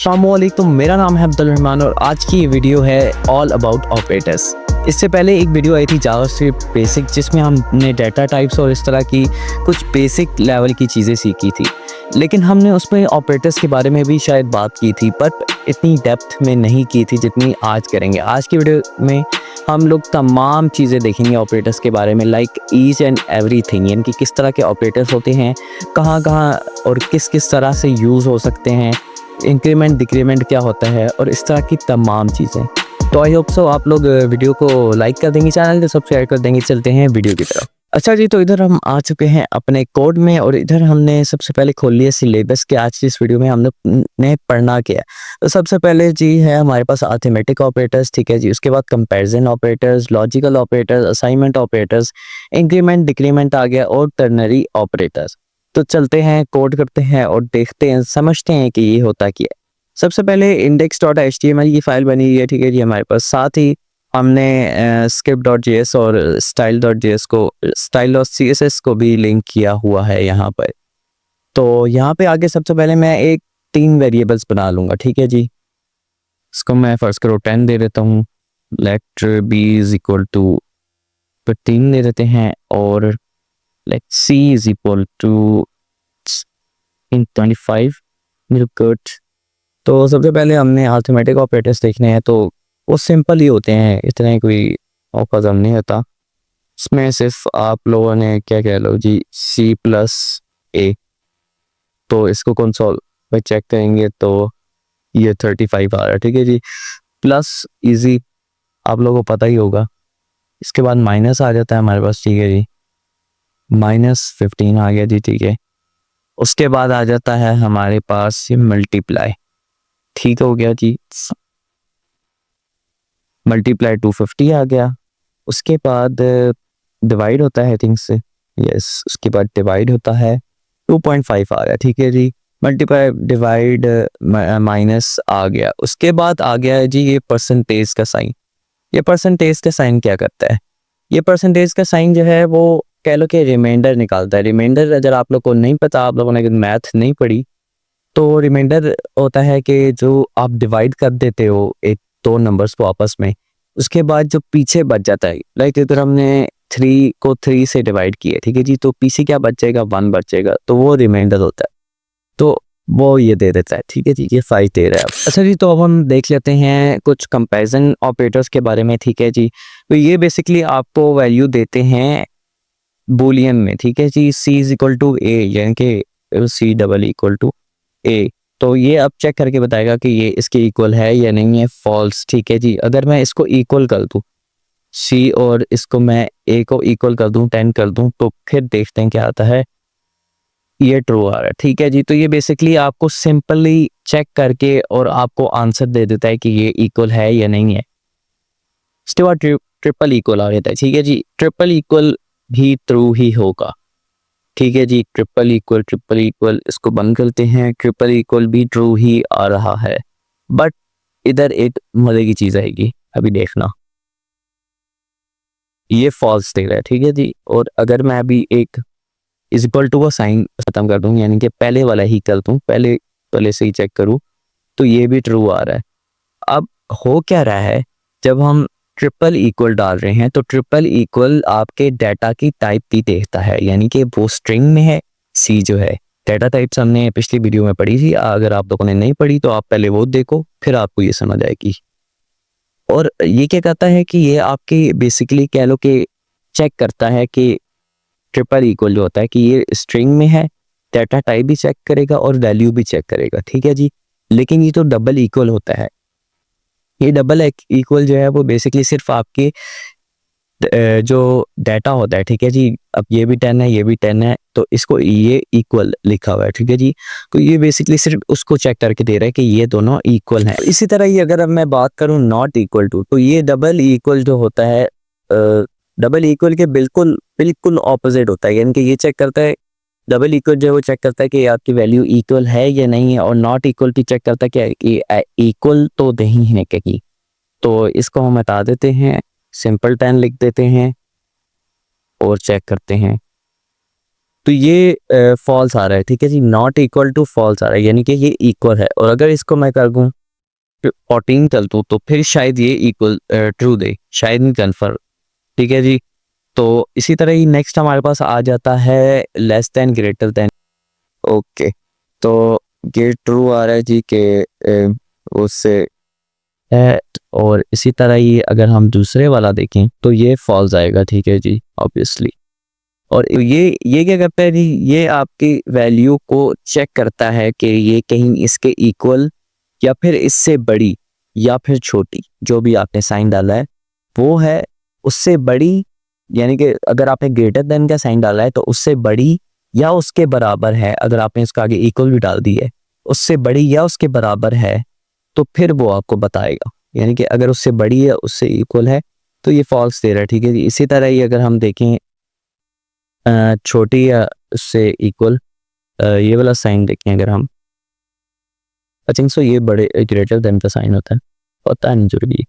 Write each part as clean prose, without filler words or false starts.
अस्सलामुअलैकुम, मेरा नाम है अब्दुल रहमान और आज की ये वीडियो है ऑल अबाउट ऑपरेटर्स। इससे पहले एक वीडियो आई थी जावास्क्रिप्ट बेसिक, जिसमें हमने डाटा टाइप्स और इस तरह की कुछ बेसिक लेवल की चीज़ें सीखी थी, लेकिन हमने उसमें ऑपरेटर्स के बारे में भी शायद बात की थी, बट इतनी डेप्थ में नहीं की थी जितनी आज करेंगे। आज की वीडियो में हम लोग तमाम चीज़ें देखेंगे ऑपरेटर्स के बारे में, लाइक ईच एंड एवरीथिंग, यानी कि किस तरह के ऑपरेटर्स होते हैं, कहाँ कहाँ और किस किस तरह से यूज़ हो सकते हैं, इंक्रीमेंट डिक्रीमेंट क्या होता है और इस तरह की तमाम चीज़ें। तो आई होप सो आप लोग वीडियो को लाइक कर देंगे, चैनल को सब्सक्राइब कर देंगे। चलते हैं वीडियो की तरफ। अच्छा जी, तो इधर हम आ चुके हैं अपने कोड में और इधर हमने सबसे पहले खोल लिया सिलेबस के। आज की इस वीडियो में हम लोग ने पढ़ना क्या है। तो सबसे पहले जी है हमारे पास अरिथमेटिक ऑपरेटर्स, ठीक है जी। उसके बाद comparison operators, logical operators, assignment operators, increment decrement आ गया और टर्नरी ऑपरेटर्स। तो चलते हैं, कोड करते हैं और देखते हैं, समझते हैं कि ये होता क्या है। सबसे पहले index.html की फाइल बनी हुई है, ठीक है जी हमारे पास। साथ ही हमने script.js और style.js को, style.css को भी लिंक किया हुआ है यहाँ पर। तो यहाँ पे आगे सबसे पहले मैं एक 3 वेरिएबल्स बना लूँगा, ठीक है जी। इसको मैं फर्स्ट करो 10 दे देता हूँ, let b is equal to 15 दे देते हैं और let c is equal to 25 good. तो सबसे पहले हमने अरिथमेटिक ऑपरेटर्स देखने हैं, तो वो सिंपल ही होते हैं, इतना ही कोई औकज़म नहीं होता। इसमें सिर्फ आप लोगों ने क्या कह लो जी C+a, तो इसको कंसोल पे चेक करेंगे तो ये 35 आ रहा है, ठीक है जी। प्लस इजी आप लोगों को पता ही होगा। इसके बाद माइनस आ जाता है हमारे पास, ठीक है जी, -15 आ गया जी, ठीक है। उसके बाद आ जाता है हमारे पास ये मल्टीप्लाई, ठीक हो गया जी, मल्टीप्लाई 250 आ गया। उसके बाद डिवाइड होता है थिंग्स से, यस, उसके बाद डिवाइड होता है 2.5 आ गया, ठीक है जी। मल्टीप्लाई डिवाइड माइनस आ गया। उसके बाद आ गया है जी ये परसेंटेज का साइन। ये परसेंटेज का साइन क्या करता है? ये परसेंटेज का साइन जो है वो कह लो कि रिमाइंडर निकालता है। रिमाइंडर अगर आप लोग को नहीं पता, आप लोगों ने मैथ नहीं पढ़ी, तो रिमाइंडर होता है कि जो आप डिवाइड कर देते हो एक दो नंबर्स को आपस में, उसके बाद जो पीछे बच जाता है, लाइक इधर हमने 3 को 3 से डिवाइड किया, ठीक है जी, तो पीछे क्या बचेगा? 1 बचेगा, तो वो रिमाइंडर होता है। तो वो ये दे देता है, ठीक है जी, ये 5 दे रहा है। अच्छा जी, तो अब हम देख लेते हैं कुछ कंपैरिजन ऑपरेटर्स के बारे में, ठीक है जी। तो ये बेसिकली आपको वैल्यू देते हैं बूलियन में, ठीक है जी। c is equal to a, यानी कि c double equal to a। तो ये अब चेक करके बताएगा कि ये इसके इक्वल है या नहीं है, फॉल्स, ठीक है जी। अगर मैं इसको इक्वल कर दूं c और इसको मैं a को इक्वल कर दूं 10 कर दूं, तो फिर देखते हैं क्या आता है। ये ट्रू आ रहा है, ठीक है जी। तो ये बेसिकली आपको सिंपली चेक करके और आपको आंसर दे देता है कि ये इक्वल है या नहीं है। इसके बाद ट्रिपल इक्वल आ जाता है, ठीक है जी। ट्रिपल इक्वल भी ट्रू ही होगा, ठीक है जी। ट्रिपल इक्वल इसको बंद करते हैं। ट्रिपल इक्वल भी ट्रू ही आ रहा है, बट इधर एक मजे की चीज आएगी, अभी देखना। ये फॉल्स दे रहा है, ठीक है जी। और अगर मैं अभी एक इज इक्वल टू का साइन खत्म कर दूं, यानी कि पहले वाला ही कर दूं, पहले से ही चेक करूं, तो ये भी ट्रू आ रहा है। अब हो क्या रहा है, जब हम ट्रिपल इक्वल डाल रहे हैं तो ट्रिपल इक्वल आपके डाटा की टाइप भी देखता है, यानी कि वो स्ट्रिंग में है। सी जो है डाटा टाइप्स हमने पिछली वीडियो में पढ़ी थी, अगर आप लोगों ने नहीं पढ़ी तो आप पहले वो देखो, फिर आपको ये समझ आएगी। और ये क्या करता है कि ये आपकी बेसिकली कह लो कि चेक करता है कि ट्रिपल इक्वल जो होता है कि ये स्ट्रिंग में है, डाटा टाइप भी चेक करेगा और वैल्यू भी चेक करेगा, ठीक है जी। लेकिन ये तो डबल इक्वल होता है। ये डबल इक्वल जो है वो बेसिकली सिर्फ आपके जो डाटा होता है, ठीक है जी। अब ये भी 10 है, ये भी 10 है, तो इसको ये इक्वल लिखा हुआ है, ठीक है जी। तो ये बेसिकली सिर्फ उसको चेक करके दे रहा है कि ये दोनों इक्वल हैं। इसी तरह ही अगर अब मैं बात करूं नॉट इक्वल टू, तो ये डबल इक्वल जो होता है, डबल इक्वल के बिल्कुल बिल्कुल ऑपोजिट होता है, यानी कि ये चेक करता है, डबल इक्वल जो है वो चेक करता है कि आपकी वैल्यू इक्वल है या नहीं है, और नॉट इक्वल की चेक करता है कि इक्वल तो नहीं है कहीं। तो इसको हम हटा देते हैं, सिंपल 10 लिख देते हैं और चेक करते हैं। तो ये फॉल्स आ रहा है, ठीक है जी, नॉट इक्वल टू फॉल्स आ रहा है, यानी कि ये इक्वल है। और अगर इसको मैं कर दूँ 14 कर दूँ तो फिर शायद ये इक्वल ट्रू दे, शायद नहीं, कन्फर्म, ठीक है जी। तो इसी तरह ही नेक्स्ट हमारे पास आ जाता है less than greater than. Okay, तो ये ट्रू आ रहा है जी कि उससे है। और इसी तरह ही अगर हम दूसरे वाला देखें तो ये फॉल्स आएगा, ठीक है जी, ऑब्वियसली। और ये क्या करता है जी, ये आपकी वैल्यू को चेक करता है कि ये कहीं इसके इक्वल या फिर इससे बड़ी या फिर छोटी, जो भी आपने साइन डाला है वो है उससे बड़ी, यानी कि अगर आपने ग्रेटर देन का साइन डाला है तो उससे बड़ी या उसके बराबर है। अगर आपने इसका आगे इक्वल भी डाल दी है, उससे बड़ी या उसके बराबर है, तो फिर वो आपको बताएगा। यानी कि अगर उससे बड़ी है, उससे इक्वल है, तो ये फॉल्स दे रहा है, ठीक है जी। इसी तरह ही अगर हम देखें छोटी या उससे इक्वल, ये वाला साइन देखें अगर हम, आई थिंक सो ये बड़े ग्रेटर देन का साइन होता है, पता नहीं जरूरी,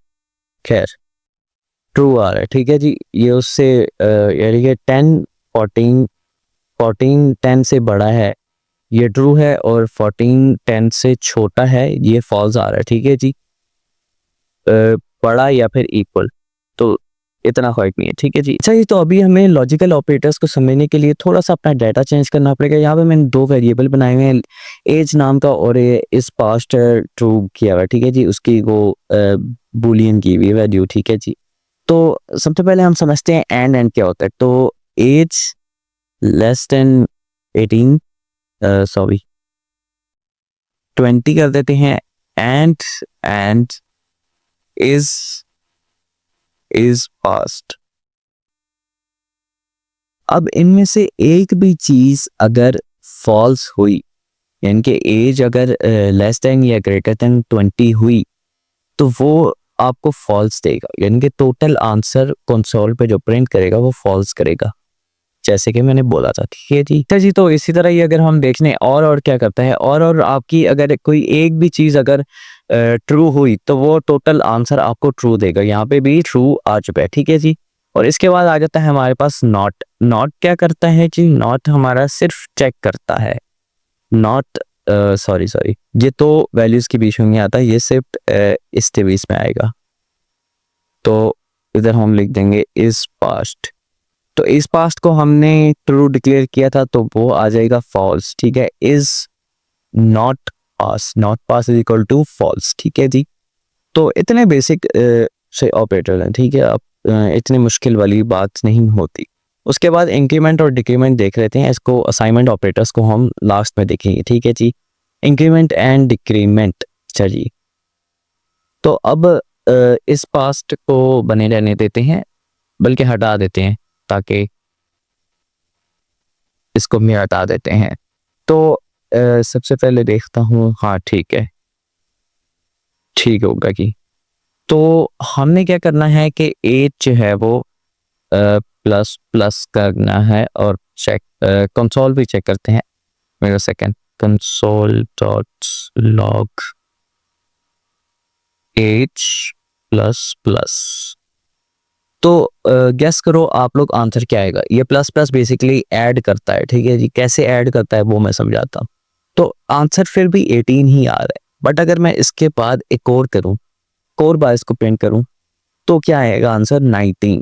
खैर ट्रू आ रहा है, ठीक है जी। ये उससे यानी कि 10 14 14 10 से बड़ा है, ये ट्रू है, और 14 10 से छोटा है, ये फॉल्स आ रहा है, ठीक है जी। बड़ा या फिर इक्वल, तो इतना फर्क नहीं है, ठीक है जी। अच्छा जी, तो अभी हमें लॉजिकल ऑपरेटर्स को समझने के लिए थोड़ा सा अपना डाटा चेंज करना पड़ेगा। यहाँ पे मैंने दो वेरिएबल बनाए हुए हैं, एज नाम का और इस पास्ट ट्रू किया हुआ है, ठीक है जी। उसकी वो बुलियन की हुई वैल्यू, ठीक है जी। तो सबसे पहले हम समझते हैं एंड क्या होता है। तो एज लेस देन 18, सॉरी 20 कर देते हैं, एंड इज पास्ट। अब इनमें से एक भी चीज अगर फॉल्स हुई, यानी कि एज अगर लेस देन या ग्रेटर देन 20 हुई, तो वो आपको फॉल्स देगा, यानी कि टोटल आंसर कंसोल पे जो प्रिंट करेगा वो फॉल्स करेगा, जैसे कि मैंने बोला था, ठीक है जी। अच्छा जी, तो इसी तरह ही अगर हम देख लें और क्या करता है, और आपकी अगर कोई एक भी चीज अगर ट्रू हुई तो वो टोटल आंसर आपको ट्रू देगा। यहाँ पे भी ट्रू आ चुका है, ठीक है जी। और इसके बाद आ जाता है हमारे पास नॉट। नॉट क्या करता है जी, नॉट हमारा सिर्फ चेक करता है, नॉट सॉरी ये तो वैल्यूज के बीच में नहीं आता, ये सिर्फ इसके बीच में आएगा। तो इधर हम लिख देंगे इज पास्ट। तो इस पास्ट को हमने ट्रू डिक्लेयर किया था, तो वो आ जाएगा फॉल्स, ठीक है। Is not pass, not pass is equal to false, ठीक है जी। तो इतने बेसिक से ऑपरेटर हैं, ठीक है। अब इतनी मुश्किल वाली बात नहीं होती। उसके बाद इंक्रीमेंट और डिक्रीमेंट देख लेते हैं। इसको असाइनमेंट ऑपरेटर्स को हम लास्ट में देखेंगे, ठीक है जी। इंक्रीमेंट एंड डिक्रीमेंट, चलिए। तो अब इस पास्ट को बने रहने देते हैं, बल्कि हटा देते हैं, ताकि इसको भी हटा देते हैं। तो सबसे पहले देखता हूँ, हाँ ठीक है, ठीक होगा कि। तो हमने क्या करना है कि एज जो है वो प्लस प्लस करना है, और चेक कंसोल भी चेक करते हैं। मेरा second console dot log age plus plus. तो गेस करो आप लोग आंसर क्या आएगा। ये प्लस प्लस बेसिकली ऐड करता है, ठीक है जी। कैसे ऐड करता है वो मैं समझाता हूँ। तो आंसर फिर भी 18 ही आ रहा है, बट अगर मैं इसके बाद एक और करूं, और बार इसको प्रिंट करूं, तो क्या आएगा आंसर 19।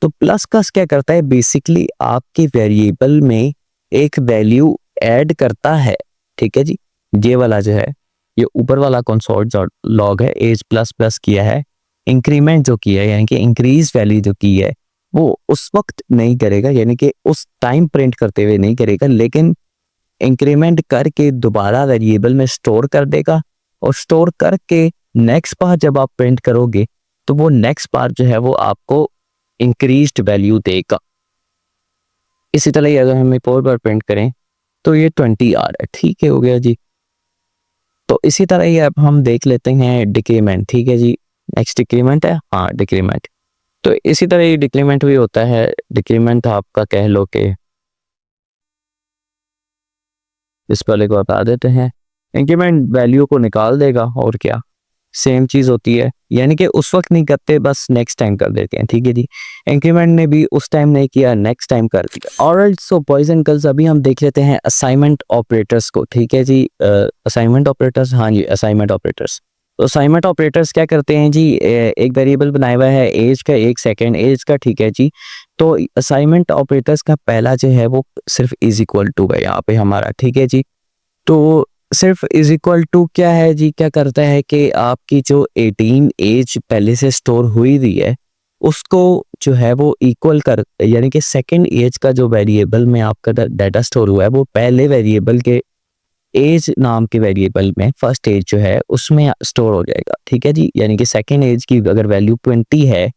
तो प्लस का क्या करता है, बेसिकली आपके वेरिएबल में एक वैल्यू ऐड करता है, ठीक है जी। ये वाला जो है, ये ऊपर वाला कंसोल लॉग है, एज प्लस प्लस किया है, इंक्रीमेंट जो किया है, यानी कि इंक्रीज वैल्यू जो की है, वो उस वक्त नहीं करेगा, यानी कि उस टाइम प्रिंट करते हुए नहीं करेगा, लेकिन इंक्रीमेंट करके दोबारा वेरिएबल में स्टोर कर देगा। और स्टोर करके नेक्स्ट बार जब आप प्रिंट करोगे, तो वो नेक्स्ट बार जो है वो आपको इंक्रीज्ड वैल्यू देगा। इसी तरह ही अगर हम एक और बार प्रिंट करें, तो ये 20 आ रहा है, ठीक है, हो गया जी। तो इसी तरह ही अब हम देख लेते हैं डिक्रीमेंट, ठीक है जी। नेक्स्ट डिक्रीमेंट है, हाँ डिक्रीमेंट। तो इसी तरह ही डिक्रीमेंट भी होता है। डिक्रीमेंट आपका कह लो कि इस वाले को हटा देते हैं, इंक्रीमेंट वैल्यू को निकाल देगा, और क्या, सेम चीज़ होती है, यानी कि उस वक्त नहीं करते, बस नेक्स्ट टाइम कर देते हैं, ठीक है जी। इंक्रीमेंट ने भी उस टाइम नहीं किया, नेक्स्ट टाइम कर दिया। Alright, so boys and girls, अभी हम देख लेते हैं असाइनमेंट ऑपरेटर्स को, ठीक है जी। असाइनमेंट ऑपरेटर्स, हाँ जी, असाइनमेंट ऑपरेटर्स। तो असाइनमेंट ऑपरेटर्स क्या करते हैं जी, एक वेरिएबल बनाया हुआ है एज का, 1 सेकेंड एज का, ठीक है जी। तो असाइनमेंट ऑपरेटर्स का पहला जो है वो सिर्फ इज इक्वल टू है यहाँ पे हमारा, ठीक है जी। तो सिर्फ इज इक्वल टू क्या है जी, क्या करता है कि आपकी जो 18 एज पहले से स्टोर हुई हुई है उसको जो है वो इक्वल कर, यानी कि सेकंड एज का जो वेरिएबल में आपका डाटा स्टोर हुआ है वो पहले वेरिएबल के एज नाम के वेरिएबल में फर्स्ट एज जो है उसमें स्टोर हो जाएगा, ठीक है जी। यानी कि सेकंड एज की अगर वैल्यू 20 है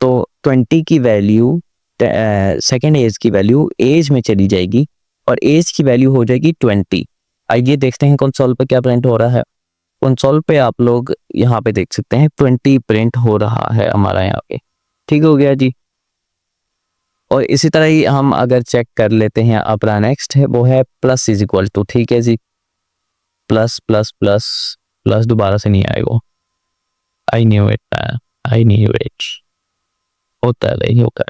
तो 20 की वैल्यू सेकंड एज की वैल्यू एज में चली जाएगी और एज की वैल्यू हो जाएगी 20। आइए देखते हैं कंसोल पे क्या प्रिंट हो रहा है। कंसोल पे आप लोग यहाँ पे देख सकते हैं 20 प्रिंट हो रहा है हमारा यहाँ पे, ठीक हो गया जी। और इसी तरह ही हम अगर चेक कर लेते हैं अपना नेक्स्ट है वो है प्लस इज इक्वल टू, ठीक है जी। प्लस प्लस प्लस प्लस दोबारा से नहीं आएगा, I knew it, I knew it, होता है नहीं होता है,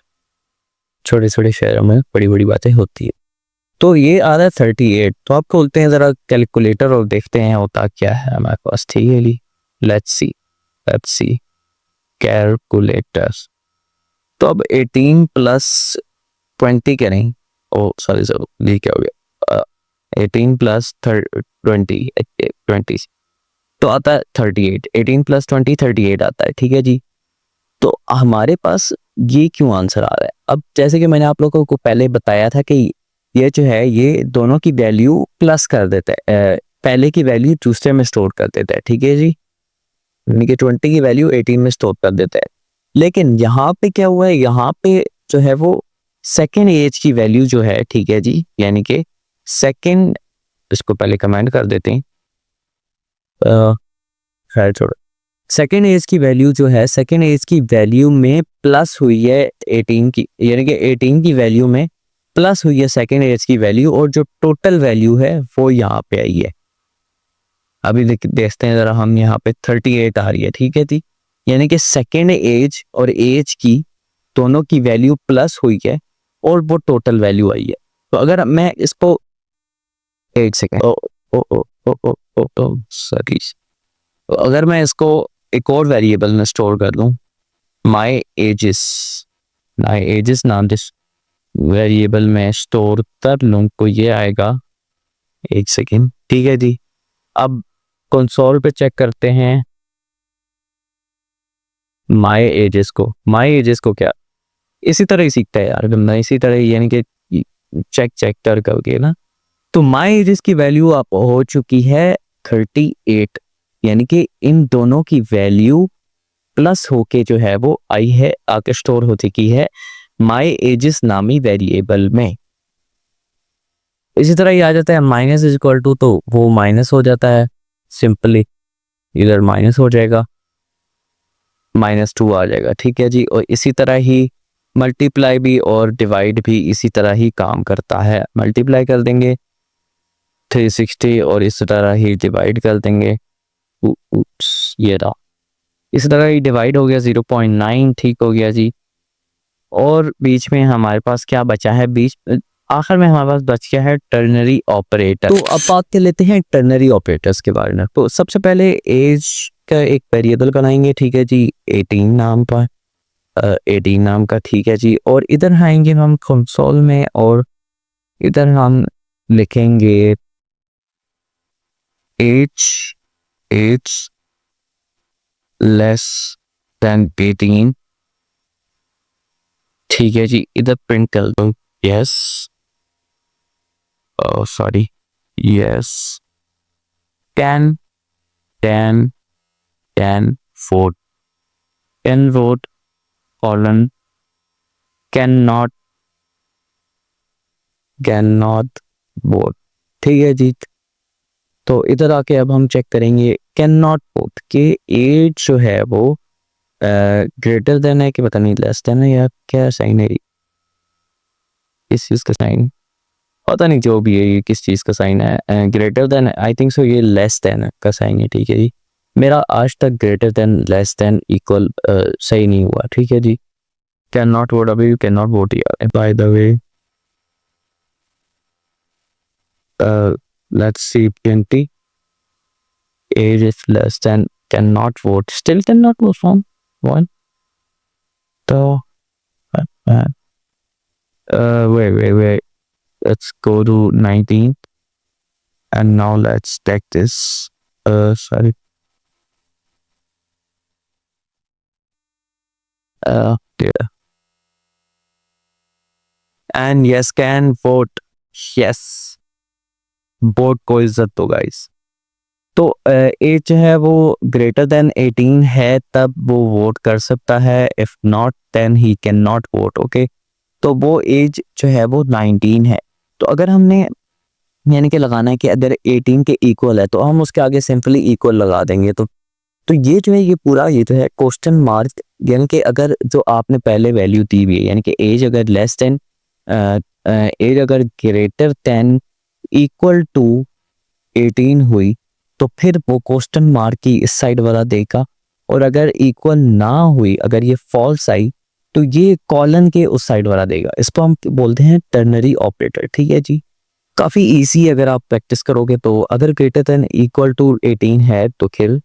छोटे छोटे शहरों में बड़ी बड़ी बातें होती है। तो ये आ रहा है 38। तो आप खोलते हैं जरा कैलकुलेटर और देखते हैं होता क्या है हमारे पास, ठीक है जी। Let's see calculator. तो अब 18 प्लस 20 करें, ओ सॉरी सर ये क्या हो गया, 18 प्लस 20 तो आता है 38। 18 प्लस 20 38 आता है, ठीक है जी। तो हमारे पास ये क्यों आंसर आ रहा है, अब जैसे कि मैंने आप लोगों को पहले बताया था कि ये जो है ये दोनों की वैल्यू प्लस कर देता है, पहले की वैल्यू दूसरे में स्टोर कर देता है, ठीक है जी। यानी कि 20 की वैल्यू 18 में स्टोर कर देता है। लेकिन यहाँ पे क्या हुआ है, यहाँ पे जो है वो सेकेंड एज की वैल्यू जो है, ठीक है जी, यानी कि सेकेंड, इसको पहले कमेंट कर देते हैं, खैर छोड़ो। सेकेंड एज की वैल्यू जो है, सेकेंड एज की वैल्यू में प्लस हुई है 18 की, यानी कि 18 की वैल्यू में प्लस हुई है सेकेंड एज की वैल्यू, और जो टोटल वैल्यू है वो यहाँ पे आई है। अभी देखते हैं जरा हम, यहाँ पे 38 आ रही है, ठीक है जी। यानी कि सेकेंड एज और एज की दोनों की वैल्यू प्लस हुई है और वो टोटल वैल्यू आई है। तो अगर मैं इसको 8 सेकेंड ओ ओ ओ ओ ओ ओ ओ सॉरी, तो अगर मैं इसको एक और वेरिएबल में स्टोर कर दूं, माई एजेस नाम जिस वेरिएबल में स्टोर कर लूं तो ये आएगा, 1 सेकेंड, ठीक है जी। अब कंसोल पे चेक करते हैं माई एजेस को क्या इसी तरह ही सीखता है यार बंदा, इसी तरह ही, यानी कि चेक कर करके ना। तो माई एजेस की वैल्यू आप हो चुकी है 38, यानी कि इन दोनों की वैल्यू प्लस होके जो है वो आई है, आके स्टोर हो चुकी है माई एजेस नामी वेरिएबल में। इसी तरह ही आ जाता है माइनस इज इक्वल टू, तो वो माइनस हो जाता है, सिंपली इधर माइनस हो जाएगा, -2 आ जाएगा, ठीक है जी। और इसी तरह ही मल्टीप्लाई भी और डिवाइड भी इसी तरह ही काम करता है। मल्टीप्लाई कर देंगे 360 और इस तरह ही डिवाइड कर देंगे, ये रहा, इस तरह ही डिवाइड हो गया 0.9, ठीक हो गया जी। और बीच में हमारे पास क्या बचा है, आखिर में हमारे पास बच गया है टर्नरी ऑपरेटर। तो अब बात कर लेते हैं टर्नरी ऑपरेटर्स के बारे में। तो सबसे पहले एज का एक वेरिएबल बनाएंगे, ठीक है जी, 18 नाम पर, 18 नाम का, ठीक है जी। और इधर आएंगे हम कंसोल में और इधर हम लिखेंगे एज लेस देन 18, ठीक है जी। इधर प्रिंट कर दूं yes, sorry yes, 10 vote, 10 vote colon cannot vote, ठीक है जी। तो इधर आके अब हम चेक करेंगे कैन नॉट वोट के एज जो है वो ग्रेटर देन है कि पता नहीं लेस देन है, या क्या साइन है, इस चीज का साइन पता नहीं, जो भी है ये किस चीज का साइन है, greater than I think so ये लेस देन का साइन है, ठीक है जी। मेरा आज तक greater than less than equal सही नहीं हुआ, ठीक है जी। कैन नॉट वोट, अभी कैन नॉट वोट यार by the way. Let's see 20 age is less than can not vote, still can not vote from one. तो wait, let's go to 19 and now let's take this sorry yeah. And yes can vote, yes vote को इज्जत दो guys. तो as जो है वो greater than 18 है तब वो वोट कर सकता है, if not then he can not vote, okay. तो वो एज जो है वो 19 है। तो अगर हमने यानी कि लगाना है कि अगर 18 के इक्वल है तो हम उसके आगे सिंपली इक्वल लगा देंगे। तो ये जो है ये पूरा ये जो है क्वेश्चन मार्क, यानी कि अगर जो आपने पहले वैल्यू दी हुई है यानी कि एज अगर लेस देन एज अगर ग्रेटर देन इक्वल टू 18 हुई तो फिर वो क्वेश्चन मार्क की इस साइड वाला देगा, और अगर इक्वल ना हुई, अगर ये फॉल्स आई तो ये कॉलन के उस साइड वाला देगा। इसको हम बोलते हैं टर्नरी ऑपरेटर, ठीक है जी। काफ़ी इजी, अगर आप प्रैक्टिस करोगे तो अगर ग्रेटर देन इक्वल टू 18 है तो फिर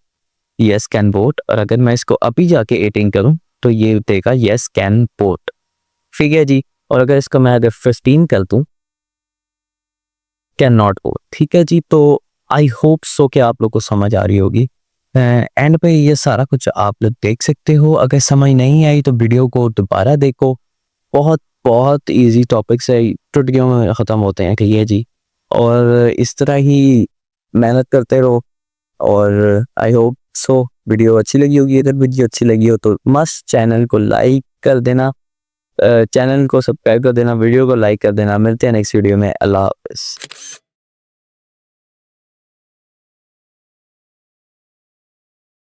यस कैन वोट, और अगर मैं इसको अभी जाके 18 करूं तो ये देगा यस कैन वोट, ठीक है जी। और अगर इसको मैं अगर 15 कर दूं कैन नॉट वोट, ठीक है जी। तो आई होप सो कि आप लोग को समझ आ रही होगी। एंड पे ये सारा कुछ आप लोग देख सकते हो। अगर समझ नहीं आई तो वीडियो को दोबारा देखो, बहुत बहुत इजी टॉपिक्स है, चुटकियों में ख़त्म होते हैं, ठीक है जी। और इस तरह ही मेहनत करते रहो, और आई होप सो वीडियो अच्छी लगी होगी। अगर वीडियो अच्छी लगी हो तो मस्त चैनल को लाइक कर देना, चैनल को सब्सक्राइब कर देना, वीडियो को लाइक कर देना। मिलते हैं नेक्स्ट वीडियो में। अल्लाह हाफ़िज़।